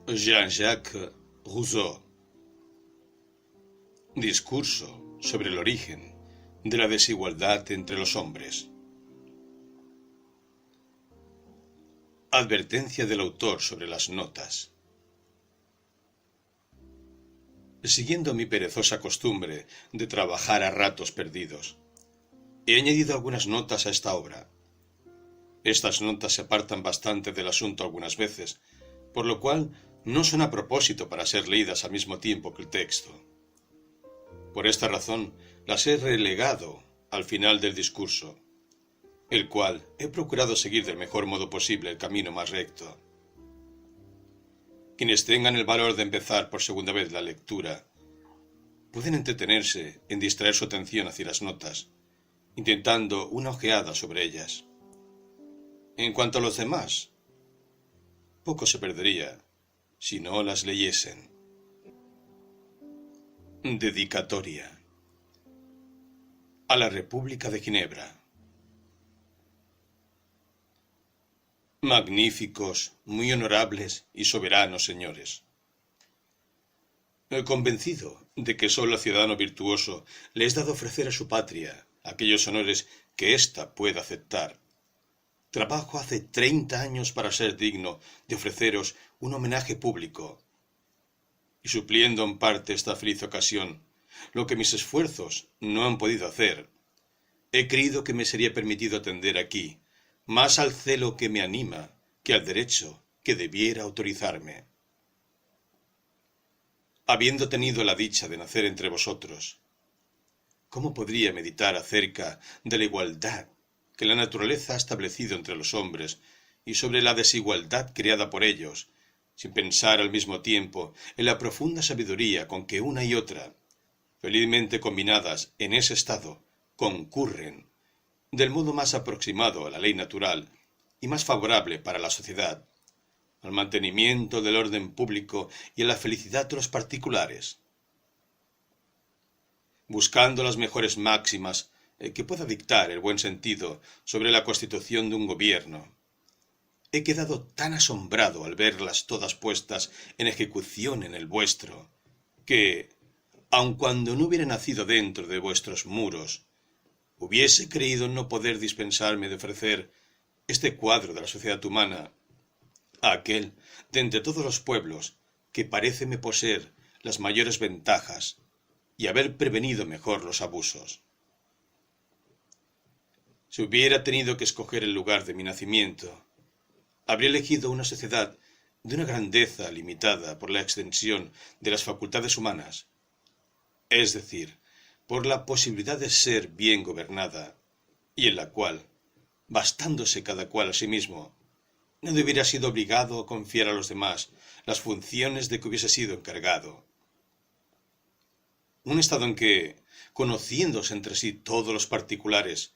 Jean-Jacques Rousseau. Discurso sobre el origen de la desigualdad entre los hombres. Advertencia del autor sobre las notas. Siguiendo mi perezosa costumbre de trabajar a ratos perdidos, he añadido algunas notas a esta obra. Estas notas se apartan bastante del asunto algunas veces, por lo cual no son a propósito para ser leídas al mismo tiempo que el texto. Por esta razón las he relegado al final del discurso, el cual he procurado seguir del mejor modo posible el camino más recto. Quienes tengan el valor de empezar por segunda vez la lectura pueden entretenerse en distraer su atención hacia las notas, intentando una ojeada sobre ellas. En cuanto a los demás, poco se perdería si no las leyesen. Dedicatoria a la República de Ginebra. Magníficos, muy honorables y soberanos señores. Convencido de que sólo al ciudadano virtuoso le es dado ofrecer a su patria aquellos honores que ésta pueda aceptar, trabajo hace 30 años para ser digno de ofreceros un homenaje público, y supliendo en parte esta feliz ocasión, lo que mis esfuerzos no han podido hacer, he creído que me sería permitido atender aquí, más al celo que me anima que al derecho que debiera autorizarme. Habiendo tenido la dicha de nacer entre vosotros, ¿cómo podría meditar acerca de la igualdad que la naturaleza ha establecido entre los hombres y sobre la desigualdad creada por ellos, sin pensar al mismo tiempo en la profunda sabiduría con que una y otra, felizmente combinadas en ese estado, concurren del modo más aproximado a la ley natural y más favorable para la sociedad, al mantenimiento del orden público y a la felicidad de los particulares? Buscando las mejores máximas que pueda dictar el buen sentido sobre la constitución de un gobierno, he quedado tan asombrado al verlas todas puestas en ejecución en el vuestro, que, aun cuando no hubiera nacido dentro de vuestros muros, hubiese creído no poder dispensarme de ofrecer este cuadro de la sociedad humana a aquel de entre todos los pueblos que paréceme poseer las mayores ventajas y haber prevenido mejor los abusos. Si hubiera tenido que escoger el lugar de mi nacimiento, habría elegido una sociedad de una grandeza limitada por la extensión de las facultades humanas, es decir, por la posibilidad de ser bien gobernada, y en la cual, bastándose cada cual a sí mismo, no hubiera sido obligado a confiar a los demás las funciones de que hubiese sido encargado. Un estado en que, conociéndose entre sí todos los particulares,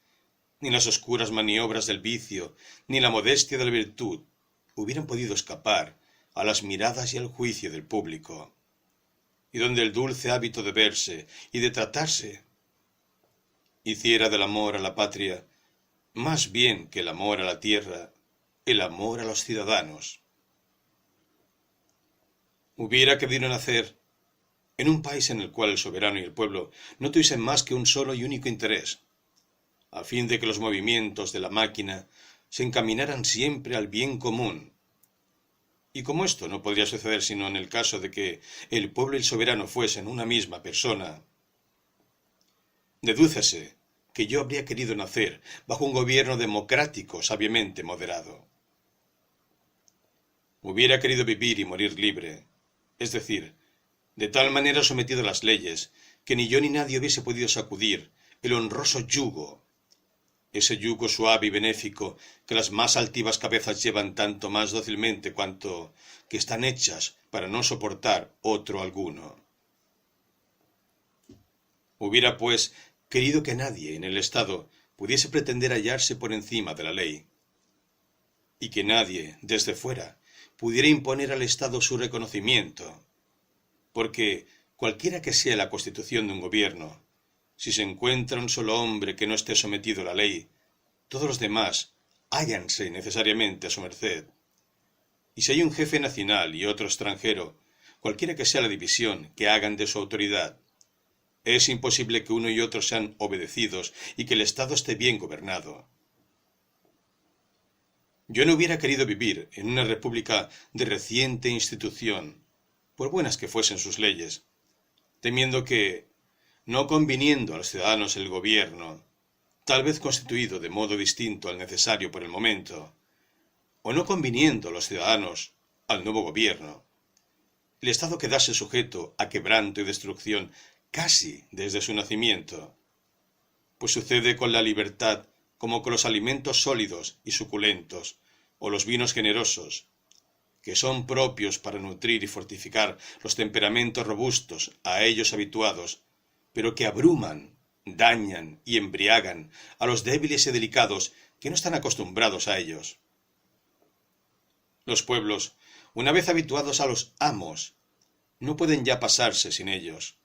ni las oscuras maniobras del vicio, ni la modestia de la virtud, hubieran podido escapar a las miradas y al juicio del público, y donde el dulce hábito de verse y de tratarse hiciera del amor a la patria, más bien que el amor a la tierra, el amor a los ciudadanos. Hubiera querido nacer en un país en el cual el soberano y el pueblo no tuviesen más que un solo y único interés, a fin de que los movimientos de la máquina se encaminaran siempre al bien común. Y como esto no podría suceder sino en el caso de que el pueblo y el soberano fuesen una misma persona, dedúcese que yo habría querido nacer bajo un gobierno democrático sabiamente moderado. Hubiera querido vivir y morir libre, es decir, de tal manera sometido a las leyes que ni yo ni nadie hubiese podido sacudir el honroso yugo, ese yugo suave y benéfico que las más altivas cabezas llevan tanto más dócilmente cuanto que están hechas para no soportar otro alguno. Hubiera, pues, querido que nadie en el Estado pudiese pretender hallarse por encima de la ley, y que nadie, desde fuera, pudiera imponer al Estado su reconocimiento, porque, cualquiera que sea la constitución de un gobierno, si se encuentra un solo hombre que no esté sometido a la ley, todos los demás hállanse necesariamente a su merced, Y si hay un jefe nacional y otro extranjero, cualquiera que sea la división que hagan de su autoridad, es imposible que uno y otro sean obedecidos y que el Estado esté bien gobernado. Yo no hubiera querido vivir en una república de reciente institución, por buenas que fuesen sus leyes, temiendo que, no conviniendo a los ciudadanos el gobierno, tal vez constituido de modo distinto al necesario por el momento, o no conviniendo a los ciudadanos al nuevo gobierno, el Estado quedase sujeto a quebranto y destrucción casi desde su nacimiento, pues sucede con la libertad como con los alimentos sólidos y suculentos, o los vinos generosos, que son propios para nutrir y fortificar los temperamentos robustos a ellos habituados, pero que abruman, dañan y embriagan a los débiles y delicados que no están acostumbrados a ellos. Los pueblos, una vez habituados a los amos, no pueden ya pasarse sin ellos.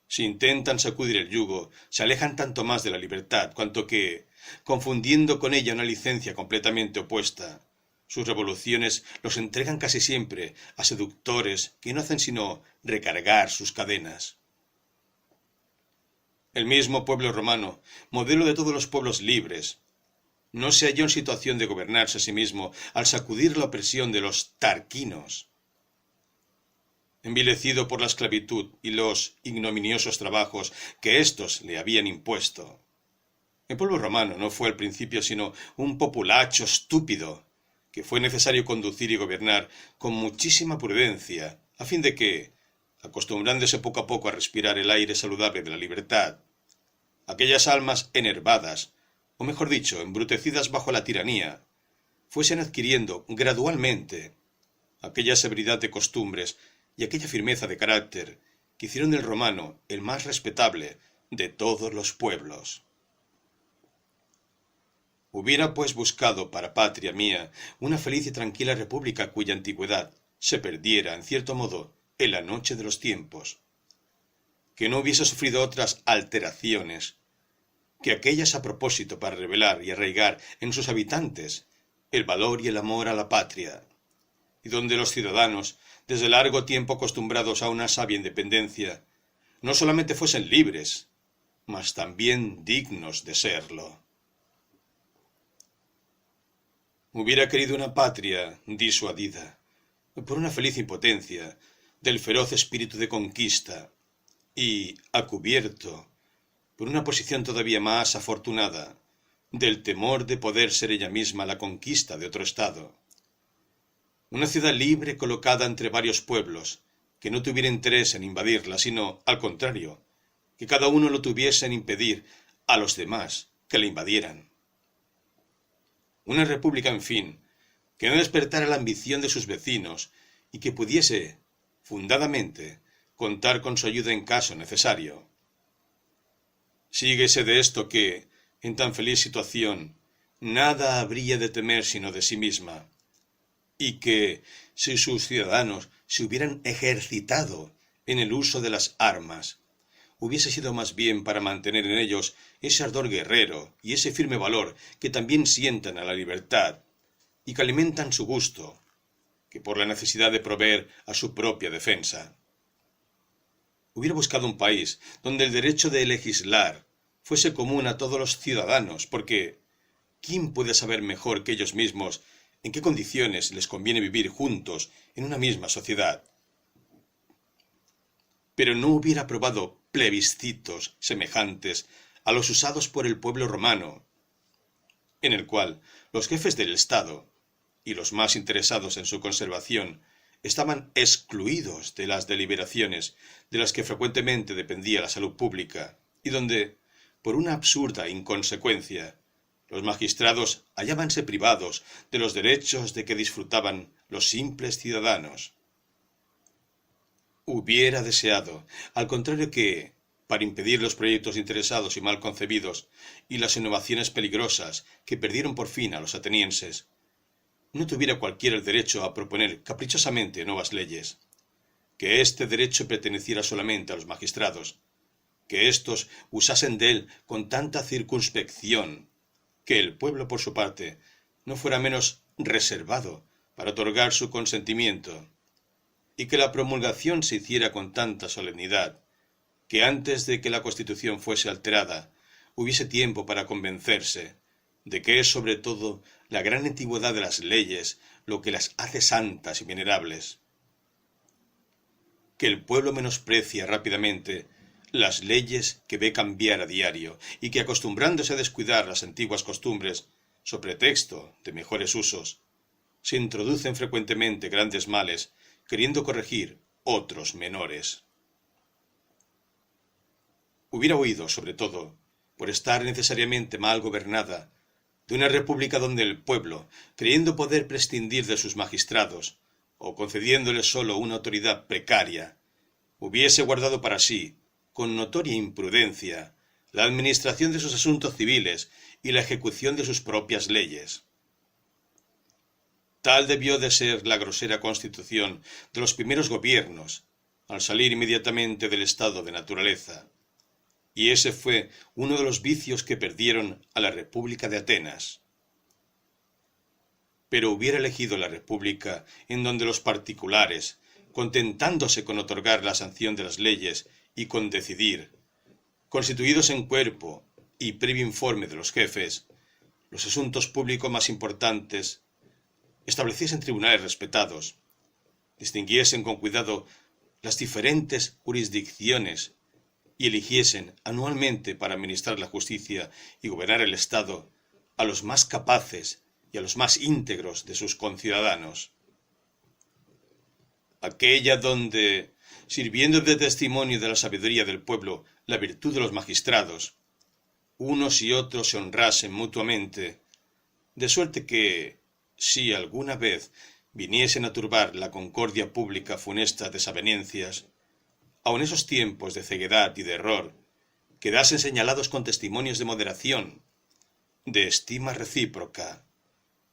Si intentan sacudir el yugo, se alejan tanto más de la libertad, cuanto que, confundiendo con ella una licencia completamente opuesta, sus revoluciones los entregan casi siempre a seductores que no hacen sino recargar sus cadenas. El mismo pueblo romano, modelo de todos los pueblos libres, no se halló en situación de gobernarse a sí mismo al sacudir la opresión de los tarquinos. Envilecido por la esclavitud y los ignominiosos trabajos que éstos le habían impuesto. El pueblo romano no fue al principio sino un populacho estúpido, que fue necesario conducir y gobernar con muchísima prudencia, a fin de que, acostumbrándose poco a poco a respirar el aire saludable de la libertad, aquellas almas enervadas, o mejor dicho, embrutecidas bajo la tiranía, fuesen adquiriendo gradualmente aquella severidad de costumbres y aquella firmeza de carácter que hicieron del romano el más respetable de todos los pueblos. Hubiera pues buscado para patria mía una feliz y tranquila república cuya antigüedad se perdiera, en cierto modo, en la noche de los tiempos, que no hubiese sufrido otras alteraciones que aquellas a propósito para revelar y arraigar en sus habitantes el valor y el amor a la patria, y donde los ciudadanos, desde largo tiempo acostumbrados a una sabia independencia, no solamente fuesen libres, mas también dignos de serlo. Hubiera querido una patria disuadida, por una feliz impotencia, del feroz espíritu de conquista, y, a cubierto, por una posición todavía más afortunada, del temor de poder ser ella misma la conquista de otro estado. Una ciudad libre colocada entre varios pueblos, que no tuviera interés en invadirla, sino, al contrario, que cada uno lo tuviese en impedir a los demás que la invadieran. Una república, en fin, que no despertara la ambición de sus vecinos y que pudiese, fundadamente, contar con su ayuda en caso necesario. Síguese de esto que, en tan feliz situación, nada habría de temer sino de sí misma, y que, si sus ciudadanos se hubieran ejercitado en el uso de las armas, hubiese sido más bien para mantener en ellos ese ardor guerrero y ese firme valor que también sientan a la libertad y que alimentan su gusto, que por la necesidad de proveer a su propia defensa. Hubiera buscado un país donde el derecho de legislar fuese común a todos los ciudadanos, porque ¿quién puede saber mejor que ellos mismos en qué condiciones les conviene vivir juntos en una misma sociedad? Pero no hubiera aprobado plebiscitos semejantes a los usados por el pueblo romano, en el cual los jefes del Estado y los más interesados en su conservación estaban excluidos de las deliberaciones de las que frecuentemente dependía la salud pública, y donde, por una absurda inconsecuencia, los magistrados hallábanse privados de los derechos de que disfrutaban los simples ciudadanos. Hubiera deseado, al contrario, que, para impedir los proyectos interesados y mal concebidos, y las innovaciones peligrosas que perdieron por fin a los atenienses, no tuviera cualquiera el derecho a proponer caprichosamente nuevas leyes, que este derecho perteneciera solamente a los magistrados, que éstos usasen de él con tanta circunspección, que el pueblo, por su parte, no fuera menos reservado para otorgar su consentimiento, y que la promulgación se hiciera con tanta solemnidad, que antes de que la Constitución fuese alterada, hubiese tiempo para convencerse de que es sobre todo la gran antigüedad de las leyes lo que las hace santas y venerables. Que el pueblo menosprecia rápidamente las leyes que ve cambiar a diario y que, acostumbrándose a descuidar las antiguas costumbres, so pretexto de mejores usos, se introducen frecuentemente grandes males, queriendo corregir otros menores. Hubiera huido, sobre todo, por estar necesariamente mal gobernada, de una república donde el pueblo, creyendo poder prescindir de sus magistrados, o concediéndoles sólo una autoridad precaria, hubiese guardado para sí, con notoria imprudencia, la administración de sus asuntos civiles y la ejecución de sus propias leyes. Tal debió de ser la grosera constitución de los primeros gobiernos, al salir inmediatamente del estado de naturaleza. Y ese fue uno de los vicios que perdieron a la República de Atenas. Pero hubiera elegido la República en donde los particulares, contentándose con otorgar la sanción de las leyes y con decidir, constituidos en cuerpo y previo informe de los jefes, los asuntos públicos más importantes, estableciesen tribunales respetados, distinguiesen con cuidado las diferentes jurisdicciones y eligiesen anualmente para administrar la justicia y gobernar el Estado a los más capaces y a los más íntegros de sus conciudadanos. Aquella donde, sirviendo de testimonio de la sabiduría del pueblo la virtud de los magistrados, unos y otros se honrasen mutuamente, de suerte que, si alguna vez viniesen a turbar la concordia pública funestas desavenencias, aun esos tiempos de ceguedad y de error, quedasen señalados con testimonios de moderación, de estima recíproca,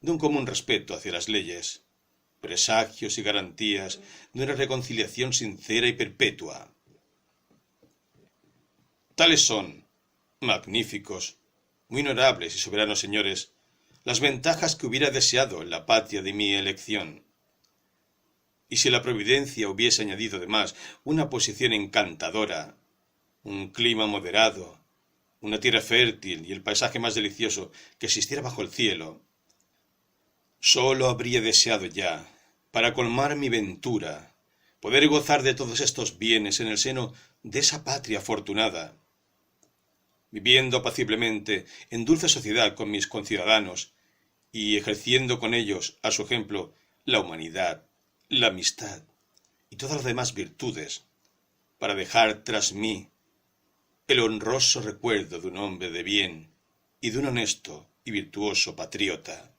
de un común respeto hacia las leyes, presagios y garantías de una reconciliación sincera y perpetua. Tales son, magníficos, muy honorables y soberanos señores, las ventajas que hubiera deseado en la patria de mi elección. Y si la providencia hubiese añadido además una posición encantadora, un clima moderado, una tierra fértil y el paisaje más delicioso que existiera bajo el cielo, sólo habría deseado ya, para colmar mi ventura, poder gozar de todos estos bienes en el seno de esa patria afortunada, viviendo apaciblemente en dulce sociedad con mis conciudadanos y ejerciendo con ellos, a su ejemplo, la humanidad, la amistad y todas las demás virtudes, para dejar tras mí el honroso recuerdo de un hombre de bien y de un honesto y virtuoso patriota.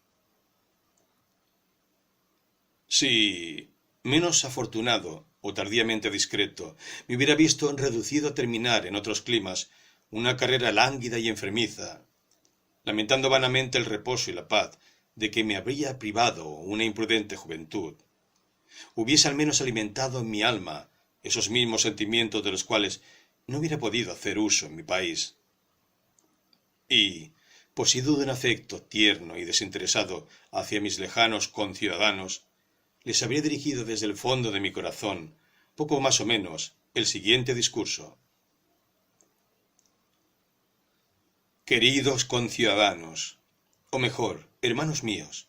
Si, menos afortunado o tardíamente discreto, me hubiera visto reducido a terminar en otros climas una carrera lánguida y enfermiza, lamentando vanamente el reposo y la paz de que me habría privado una imprudente juventud, hubiese al menos alimentado en mi alma esos mismos sentimientos de los cuales no hubiera podido hacer uso en mi país. Y, poseído de un afecto tierno y desinteresado hacia mis lejanos conciudadanos, les habría dirigido desde el fondo de mi corazón, poco más o menos, el siguiente discurso. Queridos conciudadanos, o mejor, hermanos míos,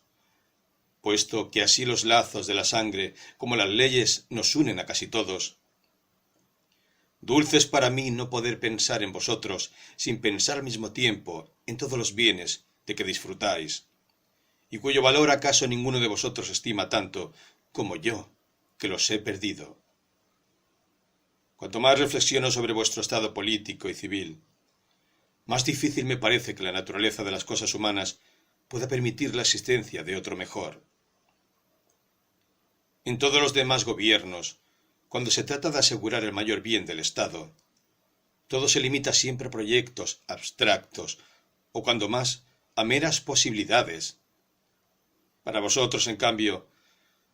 puesto que así los lazos de la sangre como las leyes nos unen a casi todos, dulce es para mí no poder pensar en vosotros sin pensar al mismo tiempo en todos los bienes de que disfrutáis, y cuyo valor acaso ninguno de vosotros estima tanto como yo, que los he perdido. Cuanto más reflexiono sobre vuestro estado político y civil, más difícil me parece que la naturaleza de las cosas humanas pueda permitir la existencia de otro mejor. En todos los demás gobiernos, cuando se trata de asegurar el mayor bien del Estado, todo se limita siempre a proyectos abstractos, o cuando más, a meras posibilidades. Para vosotros, en cambio,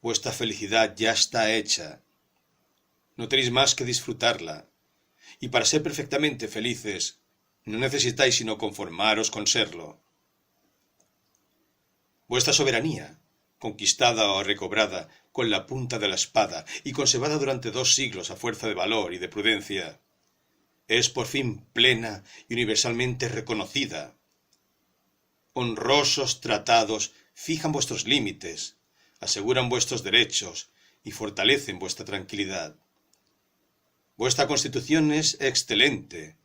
vuestra felicidad ya está hecha. No tenéis más que disfrutarla, y para ser perfectamente felices, no necesitáis sino conformaros con serlo. Vuestra soberanía, conquistada o recobrada con la punta de la espada y conservada durante 2 siglos a fuerza de valor y de prudencia, es por fin plena y universalmente reconocida. Honrosos tratados fijan vuestros límites, aseguran vuestros derechos y fortalecen vuestra tranquilidad. Vuestra Constitución es excelente,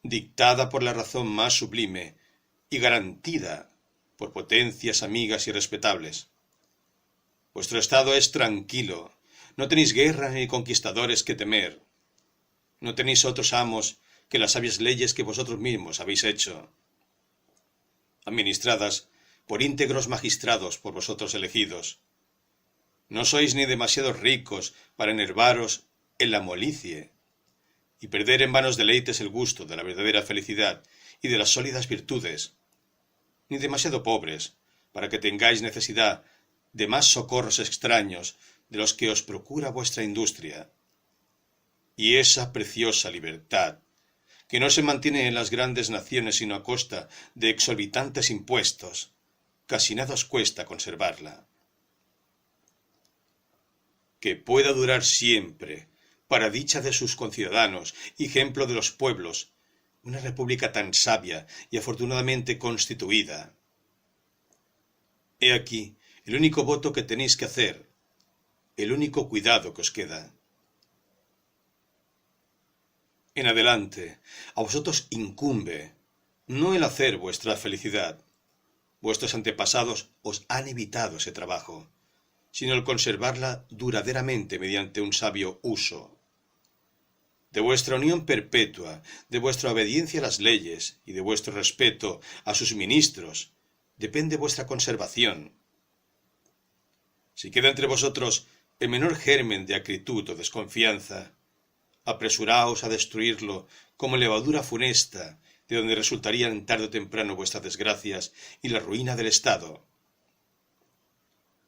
dictada por la razón más sublime y garantida por potencias amigas y respetables. Vuestro estado es tranquilo, no tenéis guerra ni conquistadores que temer. No tenéis otros amos que las sabias leyes que vosotros mismos habéis hecho, administradas por íntegros magistrados por vosotros elegidos. No sois ni demasiado ricos para enervaros en la molicie y perder en vanos deleites el gusto de la verdadera felicidad y de las sólidas virtudes, ni demasiado pobres para que tengáis necesidad de más socorros extraños de los que os procura vuestra industria. Y esa preciosa libertad, que no se mantiene en las grandes naciones sino a costa de exorbitantes impuestos, casi nada os cuesta conservarla. Que pueda durar siempre, para dicha de sus conciudadanos y ejemplo de los pueblos, una república tan sabia y afortunadamente constituida. He aquí el único voto que tenéis que hacer, el único cuidado que os queda. En adelante, a vosotros incumbe no el hacer vuestra felicidad. Vuestros antepasados os han evitado ese trabajo, sino el conservarla duraderamente mediante un sabio uso. De vuestra unión perpetua, de vuestra obediencia a las leyes y de vuestro respeto a sus ministros, depende vuestra conservación. Si queda entre vosotros el menor germen de acritud o desconfianza, apresuraos a destruirlo como levadura funesta, de donde resultarían tarde o temprano vuestras desgracias y la ruina del Estado.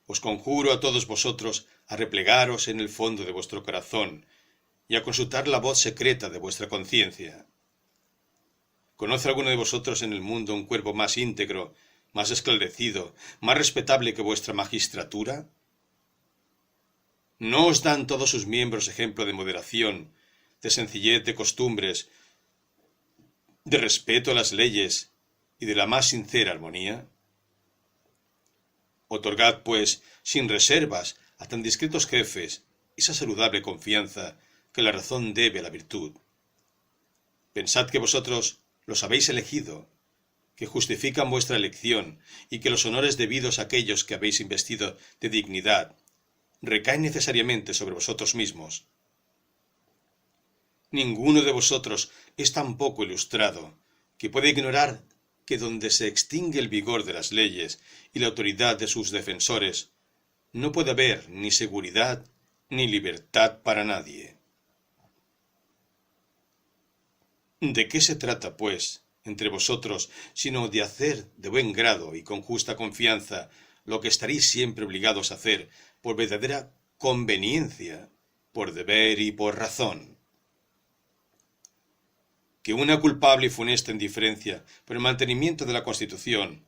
Os conjuro a todos vosotros a replegaros en el fondo de vuestro corazón y a consultar la voz secreta de vuestra conciencia. ¿Conoce alguno de vosotros en el mundo un cuerpo más íntegro, más esclarecido, más respetable que vuestra magistratura? ¿No os dan todos sus miembros ejemplo de moderación, de sencillez de costumbres, de respeto a las leyes y de la más sincera armonía? Otorgad, pues, sin reservas a tan discretos jefes esa saludable confianza que la razón debe a la virtud. Pensad que vosotros los habéis elegido, que justifican vuestra elección y que los honores debidos a aquellos que habéis investido de dignidad recaen necesariamente sobre vosotros mismos. Ninguno de vosotros es tan poco ilustrado que puede ignorar que donde se extingue el vigor de las leyes y la autoridad de sus defensores, no puede haber ni seguridad ni libertad para nadie. ¿De qué se trata, pues, entre vosotros, sino de hacer de buen grado y con justa confianza lo que estaréis siempre obligados a hacer por verdadera conveniencia, por deber y por razón? Que una culpable y funesta indiferencia por el mantenimiento de la Constitución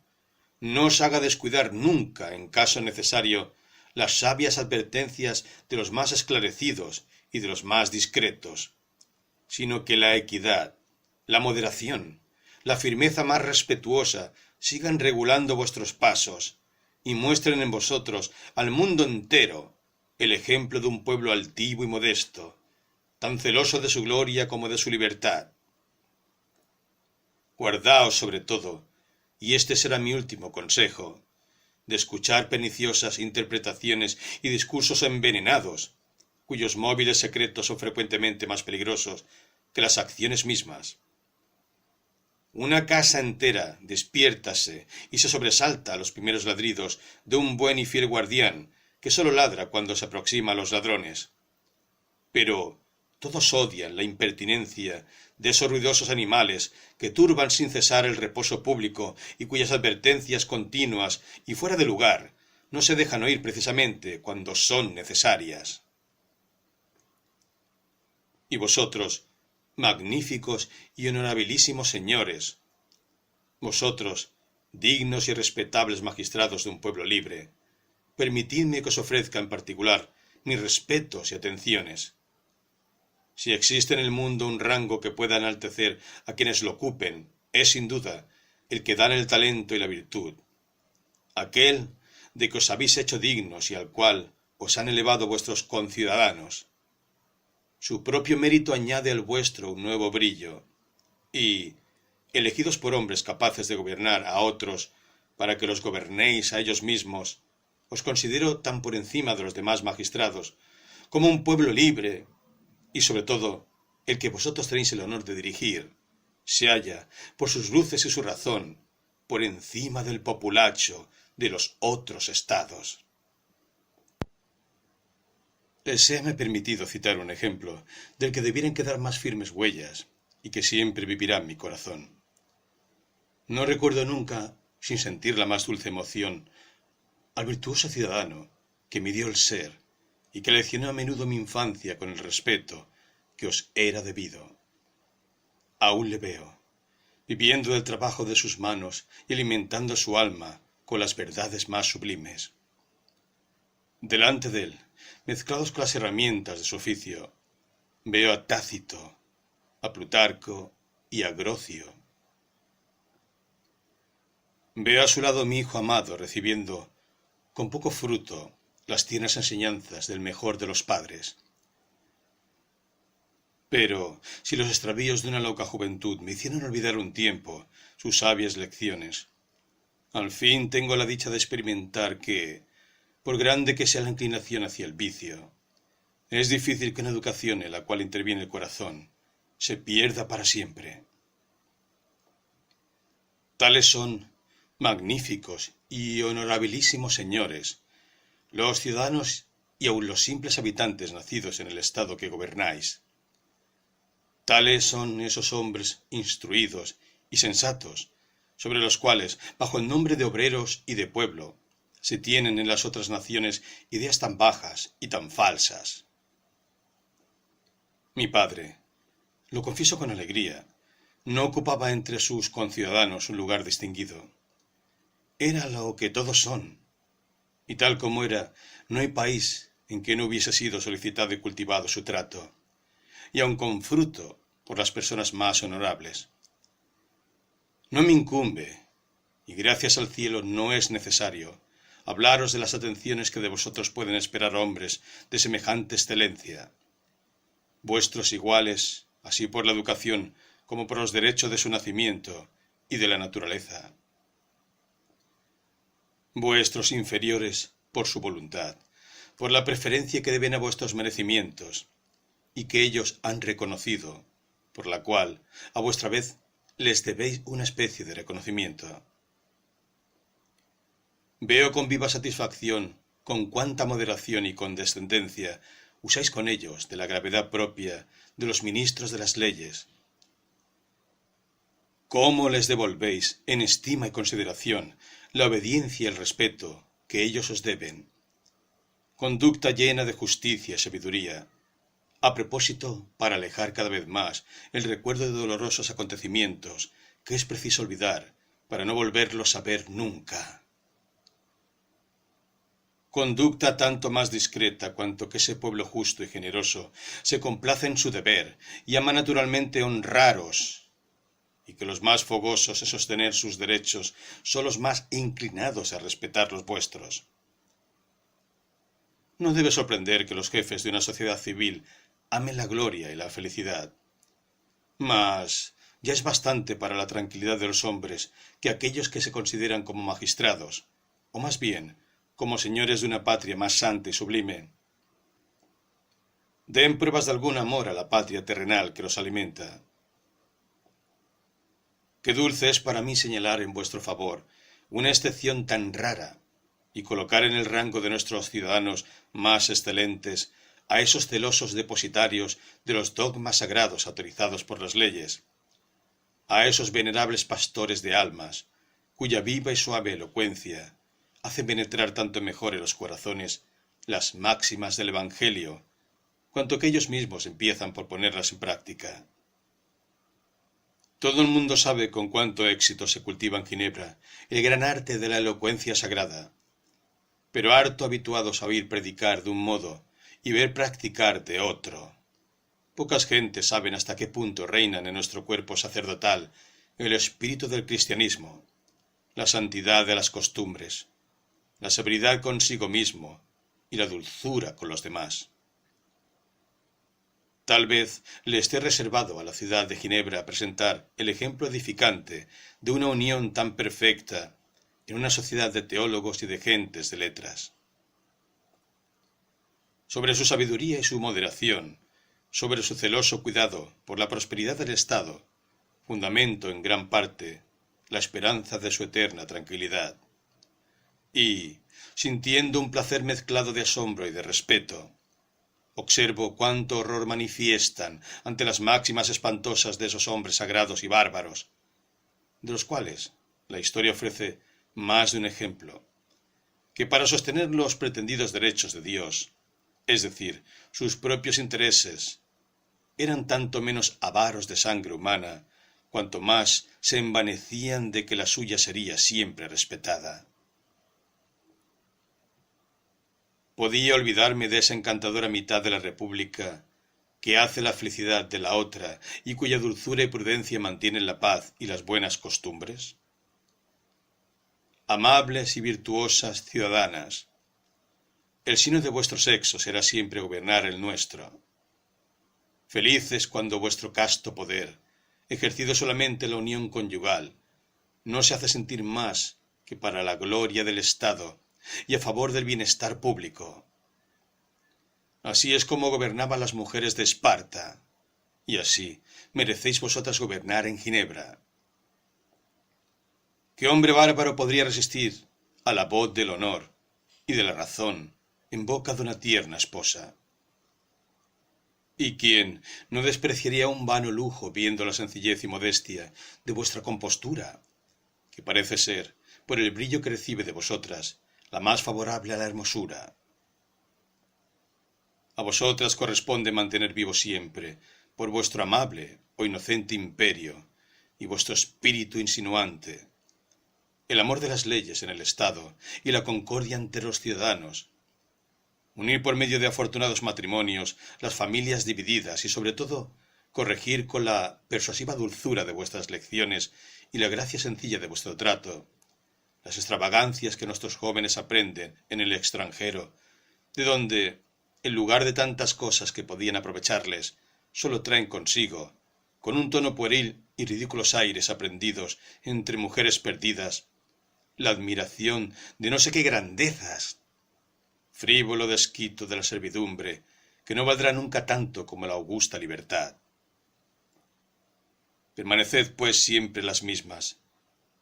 no os haga descuidar nunca, en caso necesario, las sabias advertencias de los más esclarecidos y de los más discretos, sino que la equidad, la moderación, la firmeza más respetuosa sigan regulando vuestros pasos y muestren en vosotros al mundo entero el ejemplo de un pueblo altivo y modesto, tan celoso de su gloria como de su libertad. Guardaos sobre todo, y este será mi último consejo, de escuchar perniciosas interpretaciones y discursos envenenados, cuyos móviles secretos son frecuentemente más peligrosos que las acciones mismas. Una casa entera despiértase y se sobresalta a los primeros ladridos de un buen y fiel guardián que sólo ladra cuando se aproxima a los ladrones. Pero todos odian la impertinencia de esos ruidosos animales que turban sin cesar el reposo público y cuyas advertencias continuas y fuera de lugar no se dejan oír precisamente cuando son necesarias. Y vosotros, magníficos y honorabilísimos señores, vosotros, dignos y respetables magistrados de un pueblo libre, permitidme que os ofrezca en particular mis respetos y atenciones. Si existe en el mundo un rango que pueda enaltecer a quienes lo ocupen, es sin duda el que dan el talento y la virtud, aquel de que os habéis hecho dignos y al cual os han elevado vuestros conciudadanos. Su propio mérito añade al vuestro un nuevo brillo, y, elegidos por hombres capaces de gobernar a otros para que los gobernéis a ellos mismos, os considero tan por encima de los demás magistrados, como un pueblo libre, y sobre todo, el que vosotros tenéis el honor de dirigir, se halla, por sus luces y su razón, por encima del populacho de los otros estados. Les heme permitido citar un ejemplo del que debieran quedar más firmes huellas y que siempre vivirá en mi corazón. No recuerdo nunca, sin sentir la más dulce emoción, al virtuoso ciudadano que me dio el ser y que leccionó a menudo mi infancia con el respeto que os era debido. Aún le veo, viviendo del trabajo de sus manos y alimentando su alma con las verdades más sublimes. Delante de él, mezclados con las herramientas de su oficio, veo a Tácito, a Plutarco y a Grocio. Veo a su lado mi hijo amado recibiendo, con poco fruto, las tiernas enseñanzas del mejor de los padres. Pero si los extravíos de una loca juventud me hicieron olvidar un tiempo sus sabias lecciones, al fin tengo la dicha de experimentar que, por grande que sea la inclinación hacia el vicio, es difícil que una educación en la cual interviene el corazón se pierda para siempre. Tales son magníficos y honorabilísimos señores, los ciudadanos y aun los simples habitantes nacidos en el estado que gobernáis. Tales son esos hombres instruidos y sensatos, sobre los cuales, bajo el nombre de obreros y de pueblo, se tienen en las otras naciones ideas tan bajas y tan falsas. Mi padre, lo confieso con alegría, no ocupaba entre sus conciudadanos un lugar distinguido. Era lo que todos son, y tal como era, no hay país en que no hubiese sido solicitado y cultivado su trato, y aun con fruto por las personas más honorables. No me incumbe, y gracias al cielo no es necesario, hablaros de las atenciones que de vosotros pueden esperar hombres de semejante excelencia. Vuestros iguales, así por la educación como por los derechos de su nacimiento y de la naturaleza. Vuestros inferiores, por su voluntad, por la preferencia que deben a vuestros merecimientos, y que ellos han reconocido, por la cual, a vuestra vez, les debéis una especie de reconocimiento. Veo con viva satisfacción con cuánta moderación y condescendencia usáis con ellos de la gravedad propia de los ministros de las leyes. Cómo les devolvéis en estima y consideración la obediencia y el respeto que ellos os deben. Conducta llena de justicia y sabiduría, a propósito para alejar cada vez más el recuerdo de dolorosos acontecimientos que es preciso olvidar para no volverlos a ver nunca. Conducta tanto más discreta cuanto que ese pueblo justo y generoso se complace en su deber y ama naturalmente honraros, y que los más fogosos en sostener sus derechos son los más inclinados a respetar los vuestros. No debe sorprender que los jefes de una sociedad civil amen la gloria y la felicidad. Mas ya es bastante para la tranquilidad de los hombres que aquellos que se consideran como magistrados, o más bien, como señores de una patria más santa y sublime, den pruebas de algún amor a la patria terrenal que los alimenta. Qué dulce es para mí señalar en vuestro favor una excepción tan rara y colocar en el rango de nuestros ciudadanos más excelentes a esos celosos depositarios de los dogmas sagrados autorizados por las leyes, a esos venerables pastores de almas, cuya viva y suave elocuencia hace penetrar tanto mejor en los corazones las máximas del Evangelio, cuanto que ellos mismos empiezan por ponerlas en práctica. Todo el mundo sabe con cuánto éxito se cultiva en Ginebra el gran arte de la elocuencia sagrada. pero harto habituados a oír predicar de un modo y ver practicar de otro. Pocas gentes saben hasta qué punto reinan en nuestro cuerpo sacerdotal el espíritu del cristianismo, la santidad de las costumbres, la severidad consigo mismo y la dulzura con los demás. Tal vez le esté reservado a la ciudad de Ginebra presentar el ejemplo edificante de una unión tan perfecta en una sociedad de teólogos y de gentes de letras. Sobre su sabiduría y su moderación, sobre su celoso cuidado por la prosperidad del Estado, fundamento en gran parte la esperanza de su eterna tranquilidad. Y, sintiendo un placer mezclado de asombro y de respeto, observo cuánto horror manifiestan ante las máximas espantosas de esos hombres sagrados y bárbaros, de los cuales la historia ofrece más de un ejemplo, que para sostener los pretendidos derechos de Dios, es decir, sus propios intereses, eran tanto menos avaros de sangre humana, cuanto más se envanecían de que la suya sería siempre respetada. Podía olvidarme de esa encantadora mitad de la República que hace la felicidad de la otra y cuya dulzura y prudencia mantienen la paz y las buenas costumbres. Amables y virtuosas ciudadanas, el sino de vuestro sexo será siempre gobernar el nuestro. Felices cuando vuestro casto poder, ejercido solamente en la unión conyugal, no se hace sentir más que para la gloria del Estado y a favor del bienestar público. Así es como gobernaban las mujeres de Esparta, y así merecéis vosotras gobernar en Ginebra. ¿Qué hombre bárbaro podría resistir a la voz del honor y de la razón en boca de una tierna esposa? ¿Y quién no despreciaría un vano lujo viendo la sencillez y modestia de vuestra compostura, que parece ser, por el brillo que recibe de vosotras, la más favorable a la hermosura? A vosotras corresponde mantener vivo siempre, por vuestro amable o inocente imperio y vuestro espíritu insinuante, el amor de las leyes en el Estado y la concordia entre los ciudadanos, unir por medio de afortunados matrimonios las familias divididas y sobre todo corregir con la persuasiva dulzura de vuestras lecciones y la gracia sencilla de vuestro trato las extravagancias que nuestros jóvenes aprenden en el extranjero, de donde, en lugar de tantas cosas que podían aprovecharles, sólo traen consigo, con un tono pueril y ridículos aires aprendidos entre mujeres perdidas, la admiración de no sé qué grandezas, frívolo desquito de la servidumbre, que no valdrá nunca tanto como la augusta libertad. Permaneced, pues, siempre las mismas,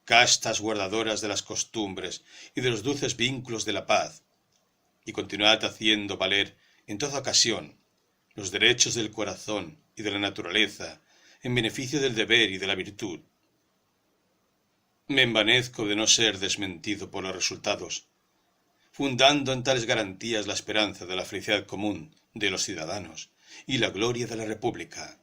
castas guardadoras de las costumbres y de los dulces vínculos de la paz, y continuad haciendo valer en toda ocasión los derechos del corazón y de la naturaleza en beneficio del deber y de la virtud. Me envanezco de no ser desmentido por los resultados, fundando en tales garantías la esperanza de la felicidad común de los ciudadanos y la gloria de la República.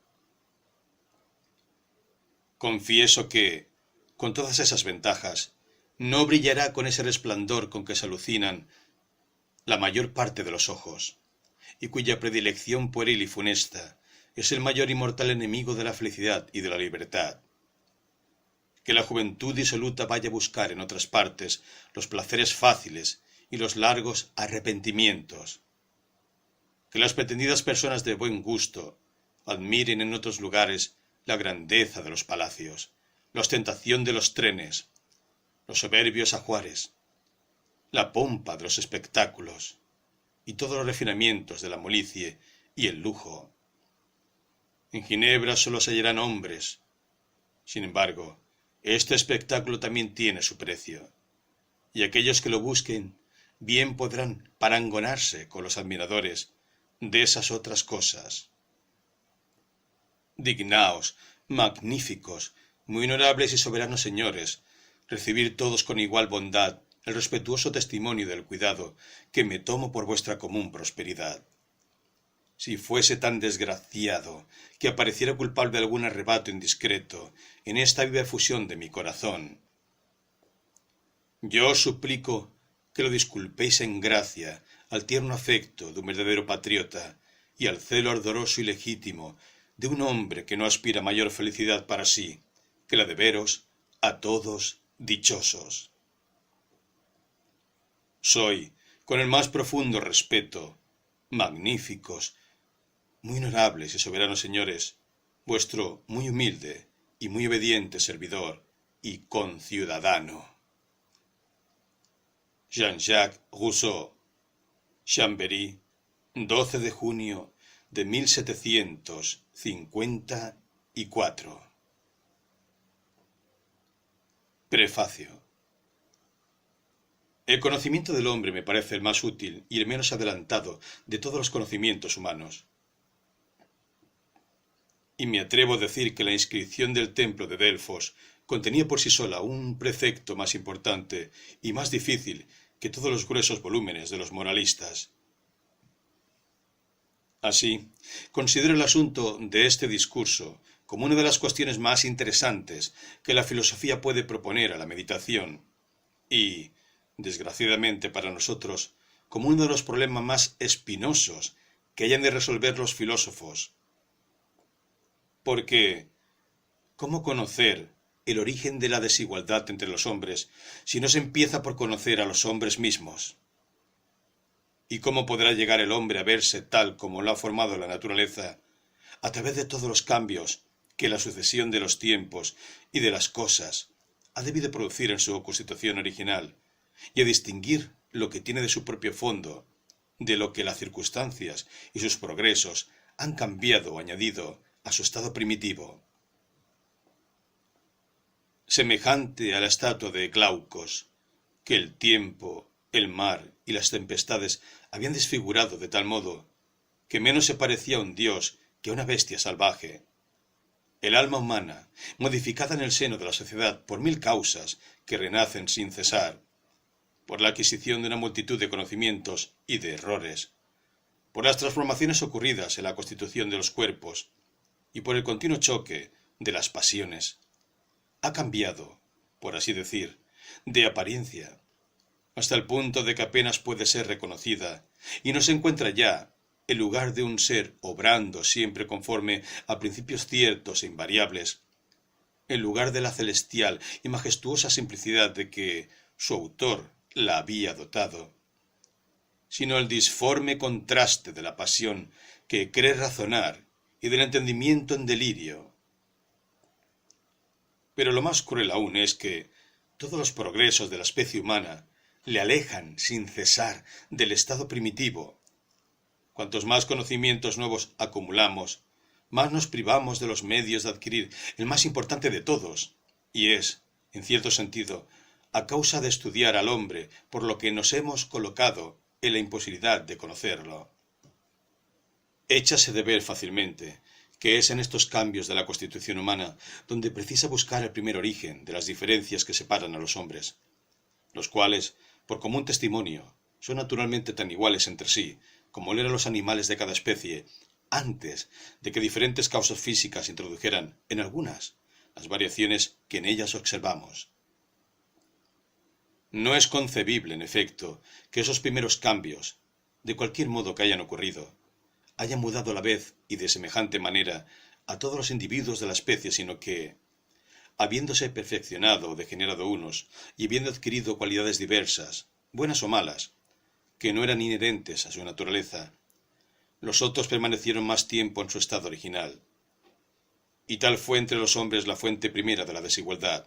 Confieso que, con todas esas ventajas, no brillará con ese resplandor con que se alucinan la mayor parte de los ojos, y cuya predilección pueril y funesta es el mayor y mortal enemigo de la felicidad y de la libertad. Que la juventud disoluta vaya a buscar en otras partes los placeres fáciles y los largos arrepentimientos. Que las pretendidas personas de buen gusto admiren en otros lugares la grandeza de los palacios, la ostentación de los trenes, los soberbios ajuares, la pompa de los espectáculos y todos los refinamientos de la molicie y el lujo. En Ginebra sólo se hallarán hombres. Sin embargo, este espectáculo también tiene su precio, y aquellos que lo busquen bien podrán parangonarse con los admiradores de esas otras cosas. Dignaos, magníficos, muy honorables y soberanos señores, recibir todos con igual bondad el respetuoso testimonio del cuidado que me tomo por vuestra común prosperidad. Si fuese tan desgraciado que apareciera culpable de algún arrebato indiscreto en esta viva efusión de mi corazón, yo os suplico que lo disculpéis en gracia al tierno afecto de un verdadero patriota y al celo ardoroso y legítimo de un hombre que no aspira a mayor felicidad para sí que la de veros a todos dichosos. Soy, con el más profundo respeto, magníficos, muy honorables y soberanos señores, vuestro muy humilde y muy obediente servidor y conciudadano. Jean-Jacques Rousseau, Chambéry, 12 de junio de 1754. Prefacio. El conocimiento del hombre me parece el más útil y el menos adelantado de todos los conocimientos humanos. Y me atrevo a decir que la inscripción del templo de Delfos contenía por sí sola un precepto más importante y más difícil que todos los gruesos volúmenes de los moralistas. Así, considero el asunto de este discurso como una de las cuestiones más interesantes que la filosofía puede proponer a la meditación y, desgraciadamente para nosotros, como uno de los problemas más espinosos que hayan de resolver los filósofos. Porque, ¿cómo conocer el origen de la desigualdad entre los hombres si no se empieza por conocer a los hombres mismos? ¿Y cómo podrá llegar el hombre a verse tal como lo ha formado la naturaleza, a través de todos los cambios que la sucesión de los tiempos y de las cosas ha debido producir en su constitución original, y a distinguir lo que tiene de su propio fondo de lo que las circunstancias y sus progresos han cambiado o añadido a su estado primitivo? Semejante a la estatua de Glaucos, que el tiempo, el mar y las tempestades habían desfigurado de tal modo que menos se parecía a un dios que a una bestia salvaje. El alma humana, modificada en el seno de la sociedad por mil causas que renacen sin cesar, por la adquisición de una multitud de conocimientos y de errores, por las transformaciones ocurridas en la constitución de los cuerpos y por el continuo choque de las pasiones, ha cambiado, por así decir, de apariencia, hasta el punto de que apenas puede ser reconocida y no se encuentra ya en lugar de un ser obrando siempre conforme a principios ciertos e invariables, en lugar de la celestial y majestuosa simplicidad de que su autor la había dotado, sino el disforme contraste de la pasión que cree razonar y del entendimiento en delirio. Pero lo más cruel aún es que todos los progresos de la especie humana le alejan sin cesar del estado primitivo. Cuantos más conocimientos nuevos acumulamos, más nos privamos de los medios de adquirir el más importante de todos, y es, en cierto sentido, a causa de estudiar al hombre por lo que nos hemos colocado en la imposibilidad de conocerlo. Échase de ver fácilmente que es en estos cambios de la constitución humana donde precisa buscar el primer origen de las diferencias que separan a los hombres, los cuales, por común testimonio, son naturalmente tan iguales entre sí como lo eran los animales de cada especie, antes de que diferentes causas físicas introdujeran, en algunas, las variaciones que en ellas observamos. No es concebible, en efecto, que esos primeros cambios, de cualquier modo que hayan ocurrido, hayan mudado a la vez y de semejante manera a todos los individuos de la especie, sino que, habiéndose perfeccionado o degenerado unos y habiendo adquirido cualidades diversas, buenas o malas, que no eran inherentes a su naturaleza, los otros permanecieron más tiempo en su estado original. Y tal fue entre los hombres la fuente primera de la desigualdad,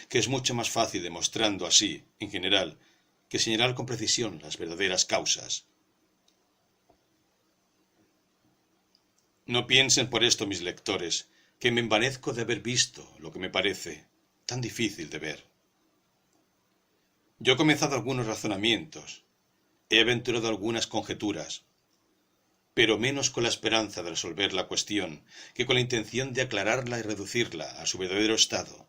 que es mucho más fácil demostrando así, en general, que señalar con precisión las verdaderas causas. No piensen por esto mis lectores, que me envanezco de haber visto lo que me parece tan difícil de ver. Yo he comenzado algunos razonamientos, he aventurado algunas conjeturas, pero menos con la esperanza de resolver la cuestión que con la intención de aclararla y reducirla a su verdadero estado.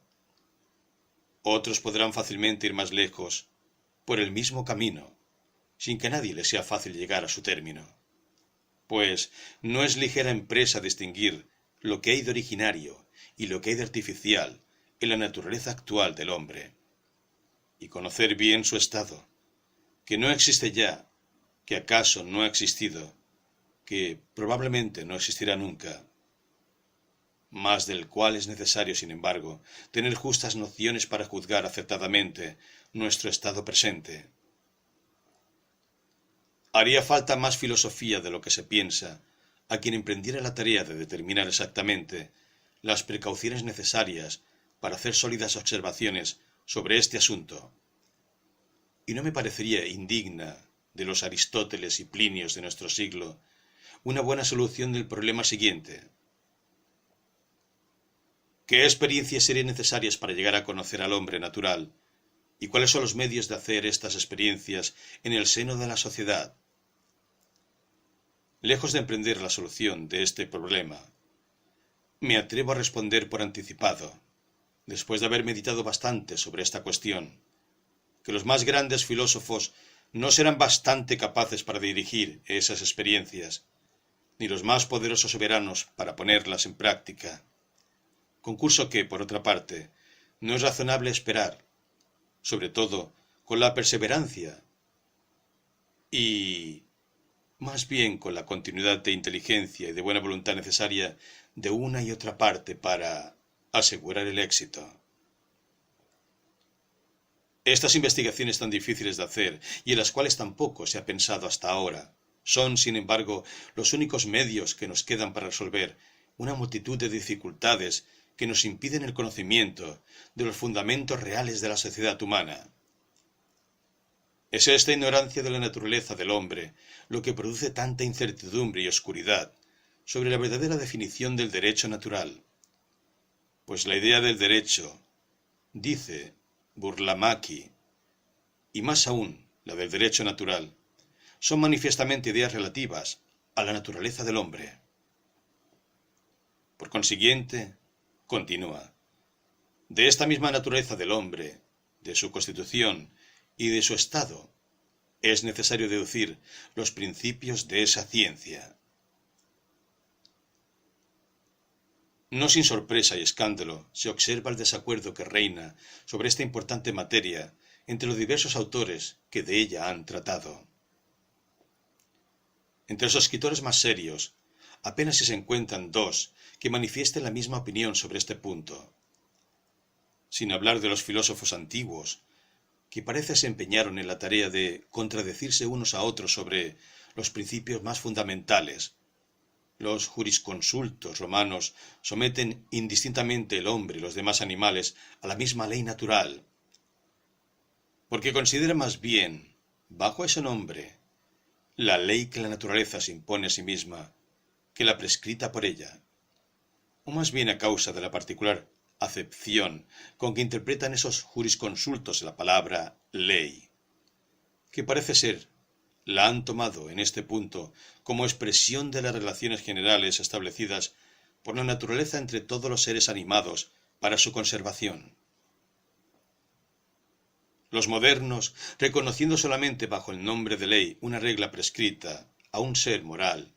Otros podrán fácilmente ir más lejos por el mismo camino, sin que a nadie le sea fácil llegar a su término. Pues no es ligera empresa distinguir lo que hay de originario y lo que hay de artificial en la naturaleza actual del hombre, y conocer bien su estado, que no existe ya, que acaso no ha existido, que probablemente no existirá nunca, mas del cual es necesario, sin embargo, tener justas nociones para juzgar acertadamente nuestro estado presente. Haría falta más filosofía de lo que se piensa a quien emprendiera la tarea de determinar exactamente las precauciones necesarias para hacer sólidas observaciones sobre este asunto. Y no me parecería indigna de los Aristóteles y Plinios de nuestro siglo una buena solución del problema siguiente. ¿Qué experiencias serían necesarias para llegar a conocer al hombre natural? ¿Y cuáles son los medios de hacer estas experiencias en el seno de la sociedad? Lejos de emprender la solución de este problema, me atrevo a responder por anticipado, después de haber meditado bastante sobre esta cuestión, que los más grandes filósofos no serán bastante capaces para dirigir esas experiencias, ni los más poderosos soberanos para ponerlas en práctica. Concurso que, por otra parte, no es razonable esperar, sobre todo con la perseverancia y más bien con la continuidad de inteligencia y de buena voluntad necesaria de una y otra parte para asegurar el éxito. Estas investigaciones tan difíciles de hacer y en las cuales tampoco se ha pensado hasta ahora, son, sin embargo, los únicos medios que nos quedan para resolver una multitud de dificultades que nos impiden el conocimiento de los fundamentos reales de la sociedad humana. Es esta ignorancia de la naturaleza del hombre lo que produce tanta incertidumbre y oscuridad sobre la verdadera definición del derecho natural. Pues la idea del derecho, dice Burlamaqui, y más aún la del derecho natural, son manifiestamente ideas relativas a la naturaleza del hombre. Por consiguiente, continúa, de esta misma naturaleza del hombre, de su constitución y de su estado, es necesario deducir los principios de esa ciencia. No sin sorpresa y escándalo se observa el desacuerdo que reina sobre esta importante materia entre los diversos autores que de ella han tratado. Entre los escritores más serios, apenas si se encuentran dos que manifiesten la misma opinión sobre este punto. Sin hablar de los filósofos antiguos, que parece se empeñaron en la tarea de contradecirse unos a otros sobre los principios más fundamentales. Los jurisconsultos romanos someten indistintamente el hombre y los demás animales a la misma ley natural, porque considera más bien, bajo ese nombre, la ley que la naturaleza se impone a sí misma, que la prescrita por ella, o más bien a causa de la particular acepción con que interpretan esos jurisconsultos la palabra ley, que parece ser la han tomado en este punto como expresión de las relaciones generales establecidas por la naturaleza entre todos los seres animados para su conservación. Los modernos, reconociendo solamente bajo el nombre de ley una regla prescrita a un ser moral,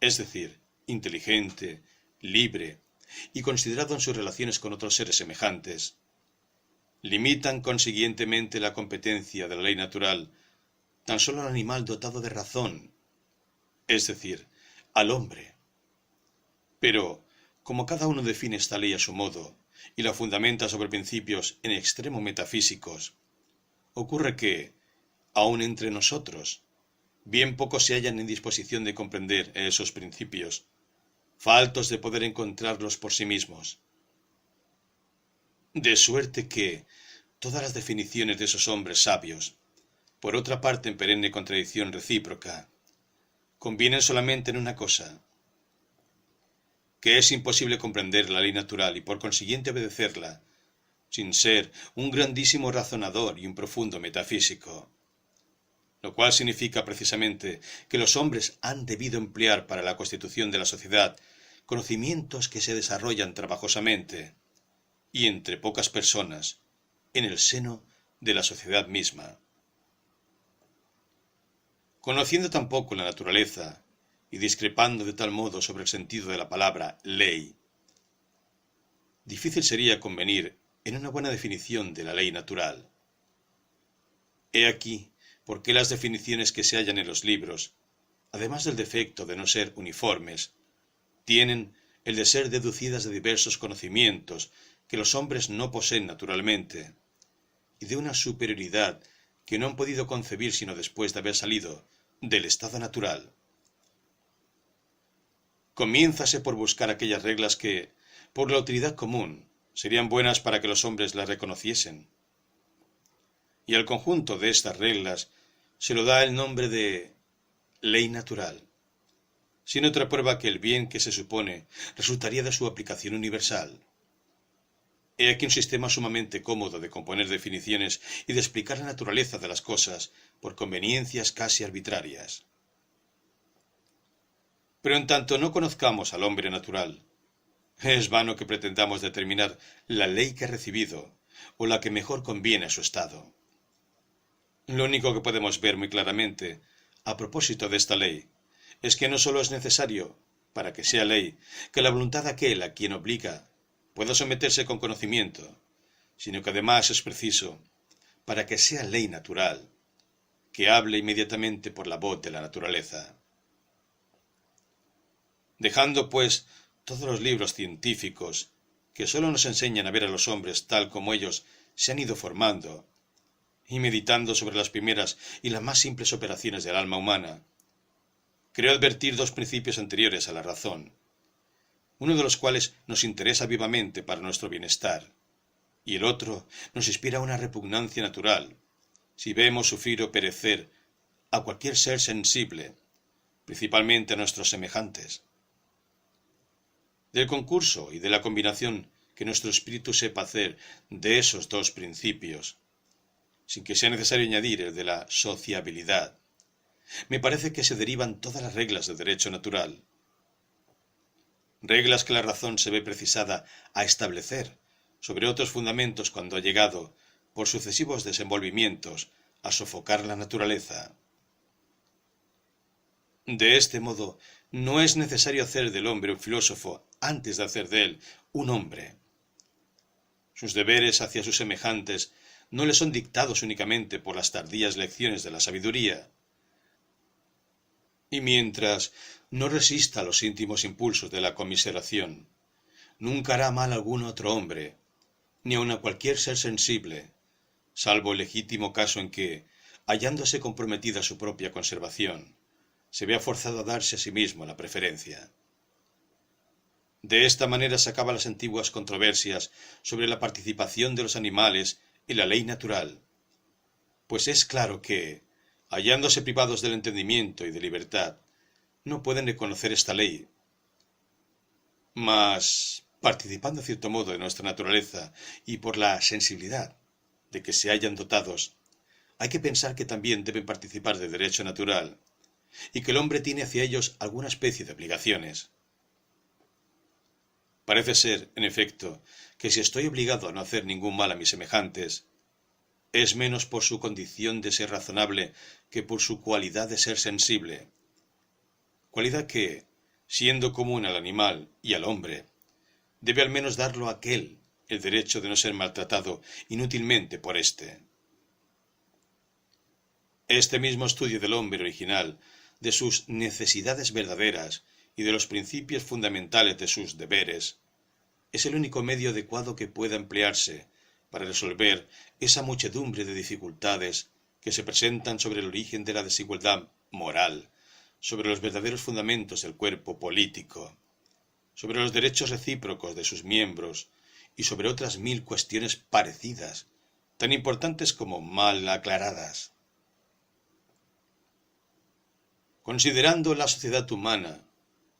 es decir, inteligente, libre y considerado en sus relaciones con otros seres semejantes, limitan consiguientemente la competencia de la ley natural tan solo al animal dotado de razón, es decir, al hombre. Pero, como cada uno define esta ley a su modo y la fundamenta sobre principios en extremo metafísicos, ocurre que, aun entre nosotros, bien pocos se hallan en disposición de comprender esos principios, faltos de poder encontrarlos por sí mismos. De suerte que todas las definiciones de esos hombres sabios, por otra parte en perenne contradicción recíproca, convienen solamente en una cosa, que es imposible comprender la ley natural y por consiguiente obedecerla, sin ser un grandísimo razonador y un profundo metafísico. Lo cual significa precisamente que los hombres han debido emplear para la constitución de la sociedad conocimientos que se desarrollan trabajosamente, y entre pocas personas, en el seno de la sociedad misma. Conociendo tampoco la naturaleza y discrepando de tal modo sobre el sentido de la palabra ley, difícil sería convenir en una buena definición de la ley natural. He aquí, porque las definiciones que se hallan en los libros, además del defecto de no ser uniformes, tienen el de ser deducidas de diversos conocimientos que los hombres no poseen naturalmente, y de una superioridad que no han podido concebir sino después de haber salido del estado natural. Comiénzase por buscar aquellas reglas que, por la utilidad común, serían buenas para que los hombres las reconociesen. Y al conjunto de estas reglas se lo da el nombre de ley natural, sin otra prueba que el bien que se supone resultaría de su aplicación universal. He aquí un sistema sumamente cómodo de componer definiciones y de explicar la naturaleza de las cosas por conveniencias casi arbitrarias. Pero en tanto no conozcamos al hombre natural, es vano que pretendamos determinar la ley que ha recibido o la que mejor conviene a su estado. Lo único que podemos ver muy claramente, a propósito de esta ley, es que no sólo es necesario, para que sea ley, que la voluntad de aquel a quien obliga pueda someterse con conocimiento, sino que además es preciso, para que sea ley natural, que hable inmediatamente por la voz de la naturaleza. Dejando, pues, todos los libros científicos, que sólo nos enseñan a ver a los hombres tal como ellos se han ido formando, y meditando sobre las primeras y las más simples operaciones del alma humana, creo advertir dos principios anteriores a la razón, uno de los cuales nos interesa vivamente para nuestro bienestar, y el otro nos inspira una repugnancia natural, si vemos sufrir o perecer a cualquier ser sensible, principalmente a nuestros semejantes. Del concurso y de la combinación que nuestro espíritu sepa hacer de esos dos principios, sin que sea necesario añadir el de la sociabilidad, me parece que se derivan todas las reglas del derecho natural. Reglas que la razón se ve precisada a establecer sobre otros fundamentos cuando ha llegado, por sucesivos desenvolvimientos, a sofocar la naturaleza. De este modo, no es necesario hacer del hombre un filósofo antes de hacer de él un hombre. Sus deberes hacia sus semejantes no le son dictados únicamente por las tardías lecciones de la sabiduría. Y mientras no resista a los íntimos impulsos de la conmiseración, nunca hará mal a algún otro hombre, ni aun a cualquier ser sensible, salvo el legítimo caso en que, hallándose comprometida su propia conservación, se vea forzado a darse a sí mismo la preferencia. De esta manera se acaban las antiguas controversias sobre la participación de los animales y la ley natural, pues es claro que, hallándose privados del entendimiento y de libertad, no pueden reconocer esta ley. Mas, participando en cierto modo de nuestra naturaleza y por la sensibilidad de que se hallan dotados, hay que pensar que también deben participar del derecho natural, y que el hombre tiene hacia ellos alguna especie de obligaciones. Parece ser, en efecto, que si estoy obligado a no hacer ningún mal a mis semejantes, es menos por su condición de ser razonable que por su cualidad de ser sensible, cualidad que, siendo común al animal y al hombre, debe al menos darlo a aquel el derecho de no ser maltratado inútilmente por éste. Este mismo estudio del hombre original, de sus necesidades verdaderas y de los principios fundamentales de sus deberes, es el único medio adecuado que pueda emplearse para resolver esa muchedumbre de dificultades que se presentan sobre el origen de la desigualdad moral, sobre los verdaderos fundamentos del cuerpo político, sobre los derechos recíprocos de sus miembros y sobre otras 1000 cuestiones parecidas, tan importantes como mal aclaradas. Considerando la sociedad humana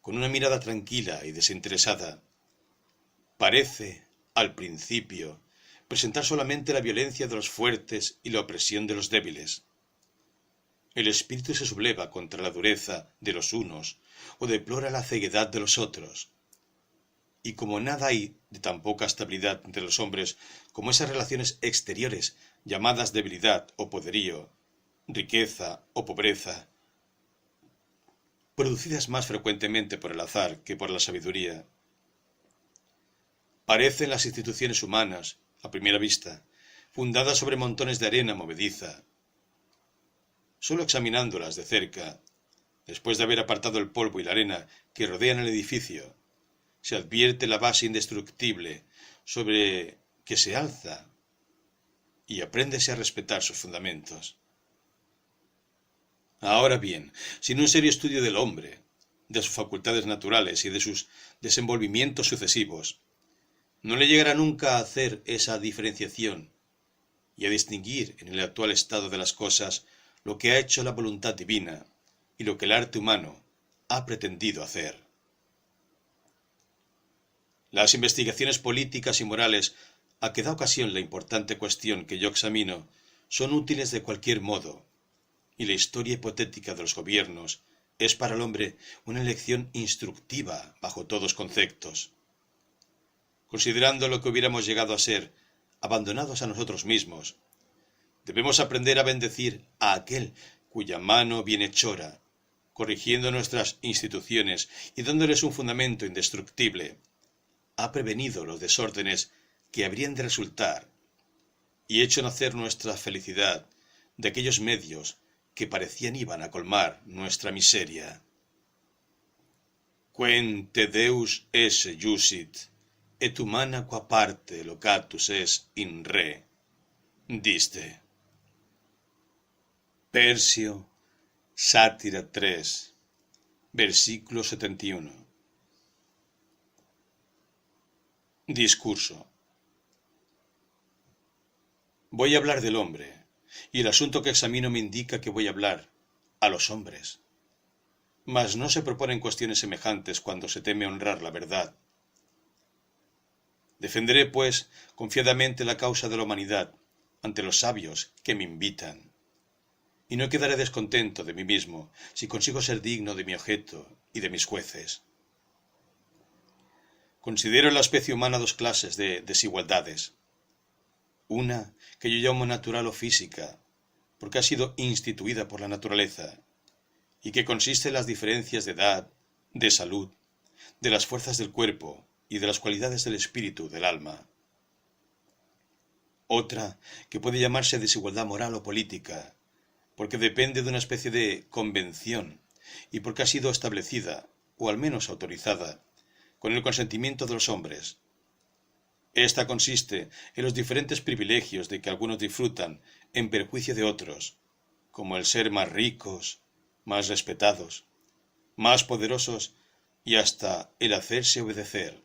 con una mirada tranquila y desinteresada, parece, al principio, presentar solamente la violencia de los fuertes y la opresión de los débiles. El espíritu se subleva contra la dureza de los unos o deplora la ceguedad de los otros. Y como nada hay de tan poca estabilidad entre los hombres como esas relaciones exteriores llamadas debilidad o poderío, riqueza o pobreza, producidas más frecuentemente por el azar que por la sabiduría, parecen las instituciones humanas, a primera vista, fundadas sobre montones de arena movediza, solo examinándolas de cerca, después de haber apartado el polvo y la arena que rodean el edificio, se advierte la base indestructible sobre que se alza y apréndese a respetar sus fundamentos. Ahora bien, sin un serio estudio del hombre, de sus facultades naturales y de sus desenvolvimientos sucesivos, no le llegará nunca a hacer esa diferenciación y a distinguir en el actual estado de las cosas lo que ha hecho la voluntad divina y lo que el arte humano ha pretendido hacer. Las investigaciones políticas y morales a que da ocasión la importante cuestión que yo examino son útiles de cualquier modo, y la historia hipotética de los gobiernos es para el hombre una lección instructiva bajo todos conceptos. Considerando lo que hubiéramos llegado a ser, abandonados a nosotros mismos, debemos aprender a bendecir a aquel cuya mano bienhechora, corrigiendo nuestras instituciones y dándoles un fundamento indestructible, ha prevenido los desórdenes que habrían de resultar y hecho nacer nuestra felicidad de aquellos medios que parecían iban a colmar nuestra miseria. Quem te Deus esse iusit, et humana qua parte locatus es in re, diste. Persio, Sátira 3, versículo 71. Discurso. Voy a hablar del hombre, y el asunto que examino me indica que voy a hablar a los hombres. Mas no se proponen cuestiones semejantes cuando se teme honrar la verdad. Defenderé, pues, confiadamente la causa de la humanidad ante los sabios que me invitan, y no quedaré descontento de mí mismo si consigo ser digno de mi objeto y de mis jueces. Considero en la especie humana dos clases de desigualdades. Una que yo llamo natural o física, porque ha sido instituida por la naturaleza, y que consiste en las diferencias de edad, de salud, de las fuerzas del cuerpo y de las cualidades del espíritu, del alma. Otra que puede llamarse desigualdad moral o política, porque depende de una especie de convención y porque ha sido establecida, o al menos autorizada, con el consentimiento de los hombres. Esta consiste en los diferentes privilegios de que algunos disfrutan en perjuicio de otros, como el ser más ricos, más respetados, más poderosos y hasta el hacerse obedecer.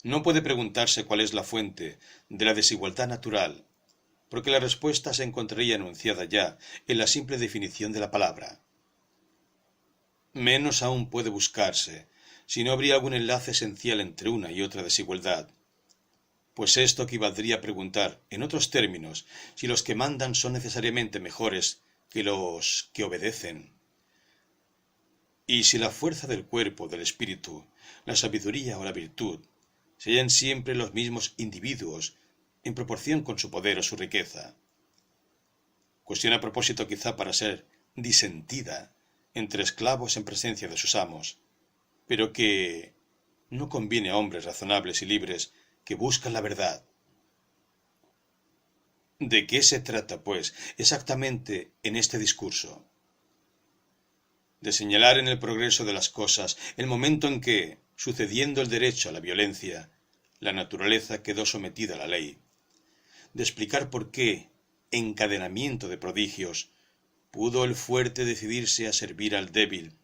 No puede preguntarse cuál es la fuente de la desigualdad natural, porque la respuesta se encontraría enunciada ya en la simple definición de la palabra. Menos aún puede buscarse si no habría algún enlace esencial entre una y otra desigualdad, pues esto equivaldría a preguntar, en otros términos, si los que mandan son necesariamente mejores que los que obedecen, y si la fuerza del cuerpo, del espíritu, la sabiduría o la virtud, se hallan siempre los mismos individuos en proporción con su poder o su riqueza. Cuestión a propósito quizá para ser disentida entre esclavos en presencia de sus amos, pero que no conviene a hombres razonables y libres que buscan la verdad. ¿De qué se trata, pues, exactamente en este discurso? De señalar en el progreso de las cosas el momento en que, sucediendo el derecho a la violencia, la naturaleza quedó sometida a la ley, de explicar por qué, encadenamiento de prodigios, pudo el fuerte decidirse a servir al débil,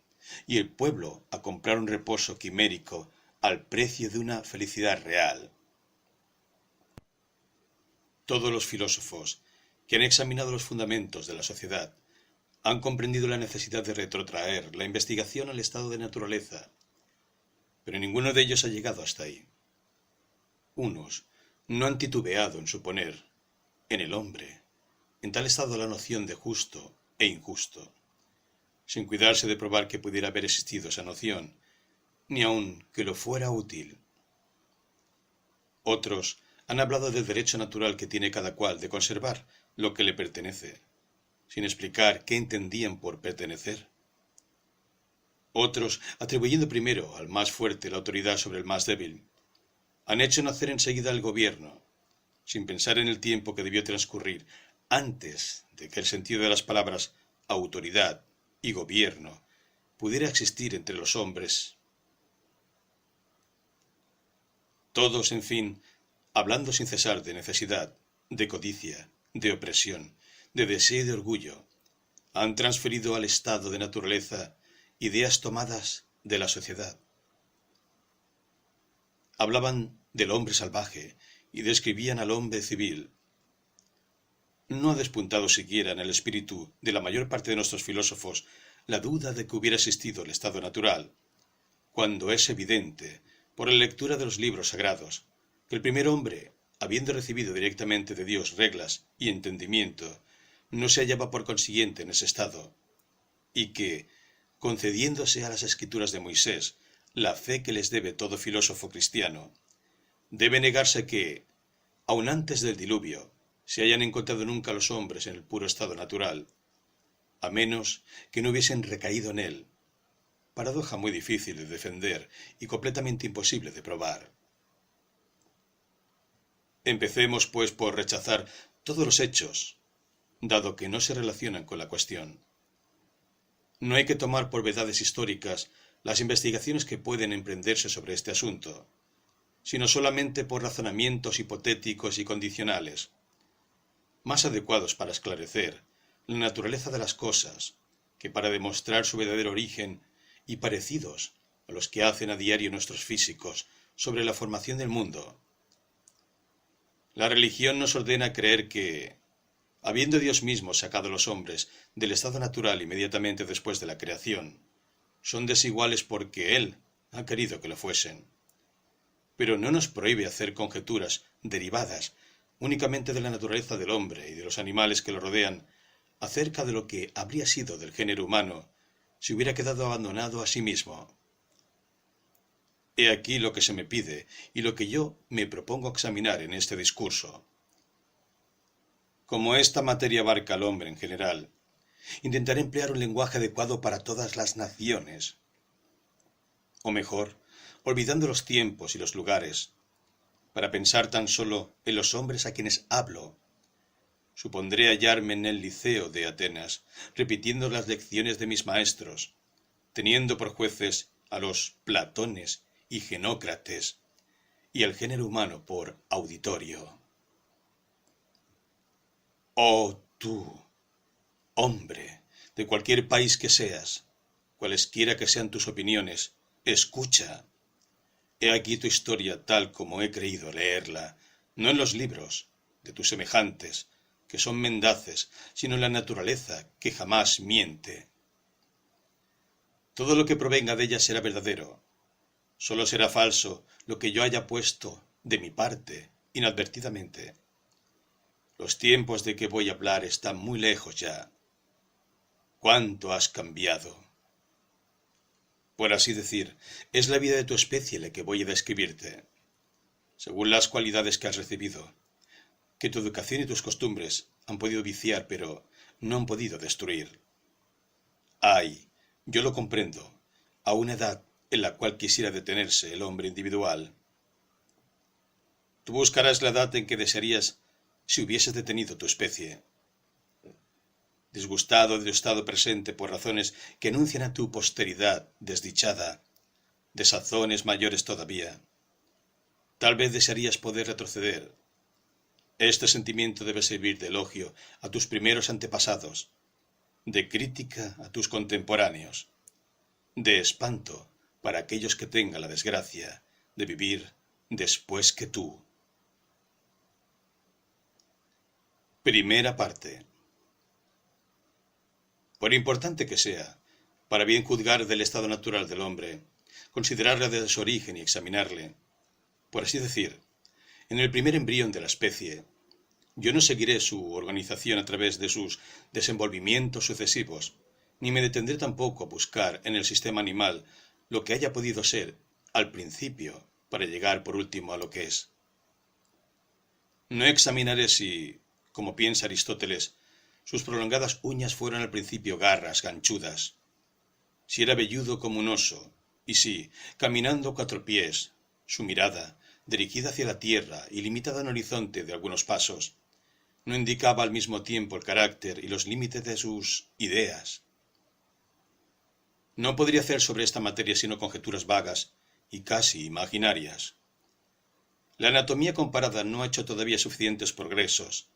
y el pueblo a comprar un reposo quimérico al precio de una felicidad real. Todos los filósofos que han examinado los fundamentos de la sociedad han comprendido la necesidad de retrotraer la investigación al estado de naturaleza, pero ninguno de ellos ha llegado hasta ahí. Unos no han titubeado en suponer, en el hombre, en tal estado la noción de justo e injusto, sin cuidarse de probar que pudiera haber existido esa noción, ni aun que lo fuera útil. Otros han hablado del derecho natural que tiene cada cual de conservar lo que le pertenece, sin explicar qué entendían por pertenecer. Otros, atribuyendo primero al más fuerte la autoridad sobre el más débil, han hecho nacer enseguida el gobierno, sin pensar en el tiempo que debió transcurrir antes de que el sentido de las palabras autoridad y gobierno pudiera existir entre los hombres. Todos, en fin, hablando sin cesar de necesidad, de codicia, de opresión, de deseo y de orgullo, han transferido al estado de naturaleza ideas tomadas de la sociedad. Hablaban del hombre salvaje y describían al hombre civil. No ha despuntado siquiera en el espíritu de la mayor parte de nuestros filósofos la duda de que hubiera existido el estado natural, cuando es evidente, por la lectura de los libros sagrados, que el primer hombre, habiendo recibido directamente de Dios reglas y entendimiento, no se hallaba por consiguiente en ese estado, y que, concediéndose a las escrituras de Moisés la fe que les debe todo filósofo cristiano, debe negarse que, aun antes del diluvio, se hayan encontrado nunca los hombres en el puro estado natural, a menos que no hubiesen recaído en él. Paradoja muy difícil de defender y completamente imposible de probar. Empecemos, pues, por rechazar todos los hechos, dado que no se relacionan con la cuestión. No hay que tomar por verdades históricas las investigaciones que pueden emprenderse sobre este asunto, sino solamente por razonamientos hipotéticos y condicionales, más adecuados para esclarecer la naturaleza de las cosas que para demostrar su verdadero origen y parecidos a los que hacen a diario nuestros físicos sobre la formación del mundo. La religión nos ordena creer que, habiendo Dios mismo sacado a los hombres del estado natural inmediatamente después de la creación, son desiguales porque Él ha querido que lo fuesen. Pero no nos prohíbe hacer conjeturas derivadas únicamente de la naturaleza del hombre y de los animales que lo rodean acerca de lo que habría sido del género humano si hubiera quedado abandonado a sí mismo. He aquí lo que se me pide y lo que yo me propongo examinar en este discurso. Como esta materia abarca al hombre en general, intentaré emplear un lenguaje adecuado para todas las naciones. O mejor, olvidando los tiempos y los lugares, para pensar tan solo en los hombres a quienes hablo. Supondré hallarme en el Liceo de Atenas, repitiendo las lecciones de mis maestros, teniendo por jueces a los Platones y Genócrates, y al género humano por auditorio. Oh tú, hombre, de cualquier país que seas, cualesquiera que sean tus opiniones, escucha. He aquí tu historia tal como he creído leerla, no en los libros de tus semejantes, que son mendaces, sino en la naturaleza que jamás miente. Todo lo que provenga de ella será verdadero. Solo será falso lo que yo haya puesto de mi parte inadvertidamente. Los tiempos de que voy a hablar están muy lejos ya. ¿Cuánto has cambiado? Por así decir, es la vida de tu especie la que voy a describirte, según las cualidades que has recibido, que tu educación y tus costumbres han podido viciar, pero no han podido destruir. Ay, yo lo comprendo, a una edad en la cual quisiera detenerse el hombre individual. Tú buscarás la edad en que desearías si hubieses detenido tu especie. Disgustado de tu estado presente por razones que anuncian a tu posteridad desdichada, de sazones mayores todavía, tal vez desearías poder retroceder. Este sentimiento debe servir de elogio a tus primeros antepasados, de crítica a tus contemporáneos, de espanto para aquellos que tengan la desgracia de vivir después que tú. Primera parte. Por importante que sea, para bien juzgar del estado natural del hombre, considerarle desde su origen y examinarle, por así decir, en el primer embrión de la especie, yo no seguiré su organización a través de sus desenvolvimientos sucesivos, ni me detendré tampoco a buscar en el sistema animal lo que haya podido ser al principio para llegar por último a lo que es. No examinaré si, como piensa Aristóteles, sus prolongadas uñas fueron al principio garras ganchudas, si era velludo como un oso, y si, caminando a 4 pies, su mirada, dirigida hacia la tierra y limitada en horizonte de algunos pasos, no indicaba al mismo tiempo el carácter y los límites de sus ideas. No podría hacer sobre esta materia sino conjeturas vagas y casi imaginarias. La anatomía comparada no ha hecho todavía suficientes progresos,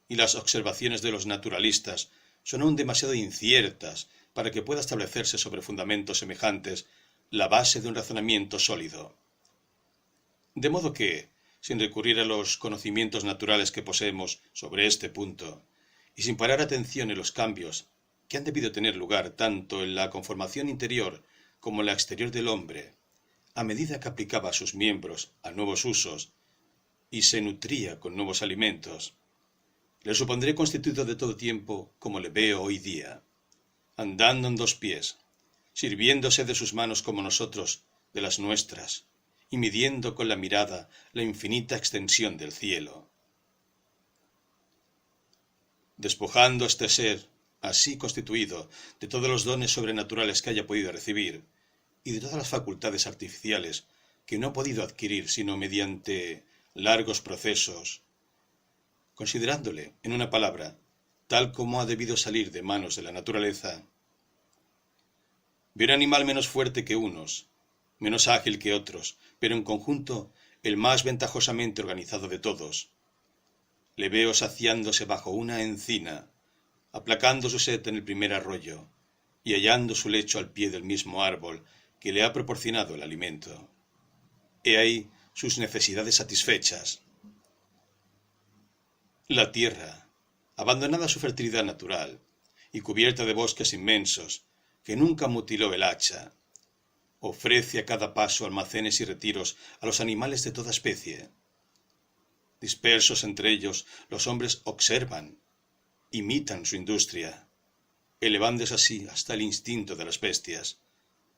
y las observaciones de los naturalistas son aún demasiado inciertas para que pueda establecerse sobre fundamentos semejantes la base de un razonamiento sólido. De modo que, sin recurrir a los conocimientos naturales que poseemos sobre este punto, y sin parar atención en los cambios que han debido tener lugar tanto en la conformación interior como en la exterior del hombre, a medida que aplicaba a sus miembros a nuevos usos y se nutría con nuevos alimentos, le supondré constituido de todo tiempo como le veo hoy día, andando en dos pies, sirviéndose de sus manos como nosotros de las nuestras, y midiendo con la mirada la infinita extensión del cielo. Despojando este ser, así constituido, de todos los dones sobrenaturales que haya podido recibir, y de todas las facultades artificiales que no ha podido adquirir sino mediante largos procesos, considerándole, en una palabra, tal como ha debido salir de manos de la naturaleza, veo un animal menos fuerte que unos, menos ágil que otros, pero en conjunto el más ventajosamente organizado de todos. Le veo saciándose bajo una encina, aplacando su sed en el primer arroyo, y hallando su lecho al pie del mismo árbol que le ha proporcionado el alimento. He ahí sus necesidades satisfechas. La tierra, abandonada a su fertilidad natural, y cubierta de bosques inmensos, que nunca mutiló el hacha, ofrece a cada paso almacenes y retiros a los animales de toda especie. Dispersos entre ellos, los hombres observan, imitan su industria, elevándose así hasta el instinto de las bestias,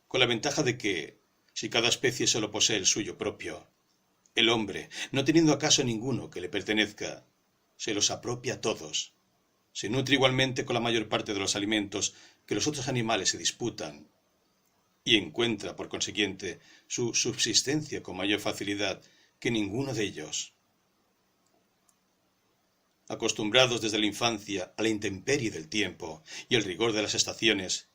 con la ventaja de que, si cada especie solo posee el suyo propio, el hombre, no teniendo acaso ninguno que le pertenezca, se los apropia a todos, se nutre igualmente con la mayor parte de los alimentos que los otros animales se disputan, y encuentra, por consiguiente, su subsistencia con mayor facilidad que ninguno de ellos. Acostumbrados desde la infancia a la intemperie del tiempo y el rigor de las estaciones,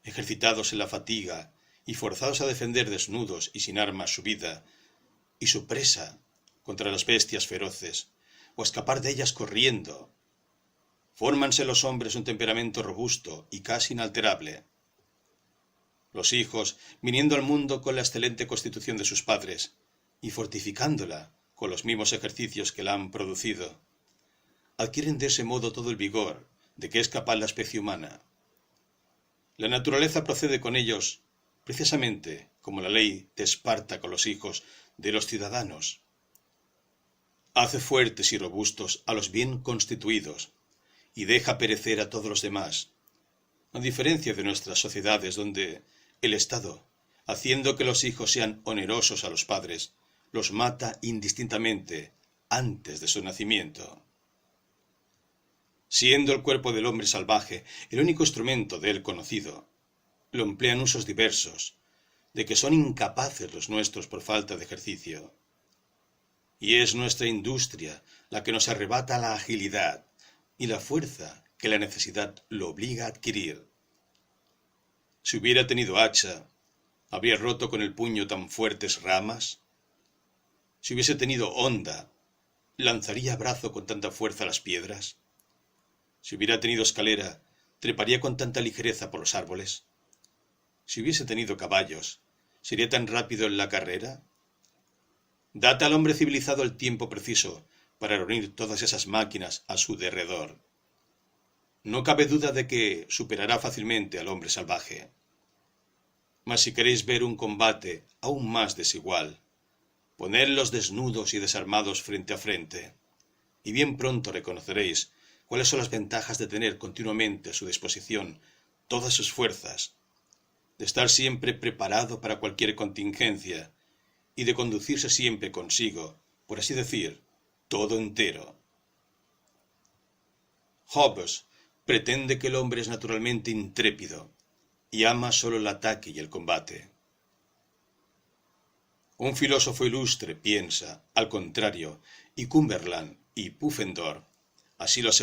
ejercitados en la fatiga y forzados a defender desnudos y sin armas su vida y su presa contra las bestias feroces, o escapar de ellas corriendo, fórmanse los hombres un temperamento robusto y casi inalterable. Los hijos, viniendo al mundo con la excelente constitución de sus padres, y fortificándola con los mismos ejercicios que la han producido, adquieren de ese modo todo el vigor de que es capaz la especie humana. La naturaleza procede con ellos, precisamente como la ley de Esparta con los hijos de los ciudadanos. Hace fuertes y robustos a los bien constituidos, y deja perecer a todos los demás, a diferencia de nuestras sociedades donde el Estado, haciendo que los hijos sean onerosos a los padres, los mata indistintamente antes de su nacimiento. Siendo el cuerpo del hombre salvaje el único instrumento de él conocido, lo emplean usos diversos, de que son incapaces los nuestros por falta de ejercicio. Y es nuestra industria la que nos arrebata la agilidad y la fuerza que la necesidad lo obliga a adquirir. Si hubiera tenido hacha, ¿habría roto con el puño tan fuertes ramas? Si hubiese tenido honda, ¿lanzaría a brazo con tanta fuerza las piedras? Si hubiera tenido escalera, ¿treparía con tanta ligereza por los árboles? Si hubiese tenido caballos, ¿sería tan rápido en la carrera? Dad al hombre civilizado el tiempo preciso para reunir todas esas máquinas a su derredor. No cabe duda de que superará fácilmente al hombre salvaje. Mas si queréis ver un combate aún más desigual, ponedlos desnudos y desarmados frente a frente, y bien pronto reconoceréis cuáles son las ventajas de tener continuamente a su disposición todas sus fuerzas, de estar siempre preparado para cualquier contingencia, y de conducirse siempre consigo, por así decir, todo entero. Hobbes pretende que el hombre es naturalmente intrépido, y ama solo el ataque y el combate. Un filósofo ilustre piensa, al contrario, y Cumberland y Pufendorf Así lo